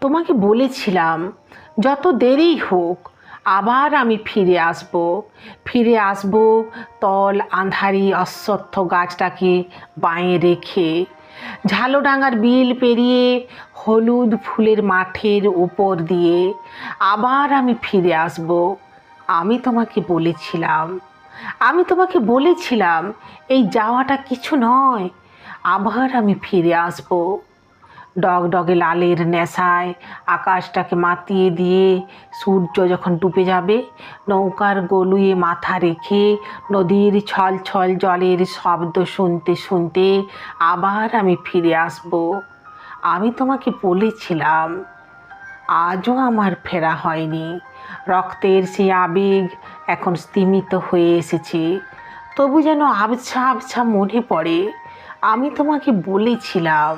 তোমাকে বলেছিলাম যত দেরি হোক আবার আমি ফিরে আসব তল আঁধারি অশ্বত্থ গাছটাকে বাঁয়ে রেখে, ঝালডাঙ্গার বিল পেরিয়ে হলুদ ফুলের মাঠের উপর দিয়ে আবার আমি ফিরে আসব। আমি তোমাকে বলেছিলাম এই যাওয়াটা কিছু নয়, আবার আমি ফিরে আসব। ডগডগে লালের নেশায় আকাশটাকে মাতিয়ে দিয়ে সূর্য যখন ডুবে যাবে, নৌকার গলুয়ে মাথা রেখে নদীর ছল ছল জলের শব্দ শুনতে শুনতে আবার আমি ফিরে আসব। আমি তোমাকে বলেছিলাম। আজও আমার ফেরা হয়নি। রক্তের সেই আবেগ এখন স্তিমিত হয়ে এসেছে, তবু যেন আবছা আবছা মনে পড়ে আমি তোমাকে বলেছিলাম।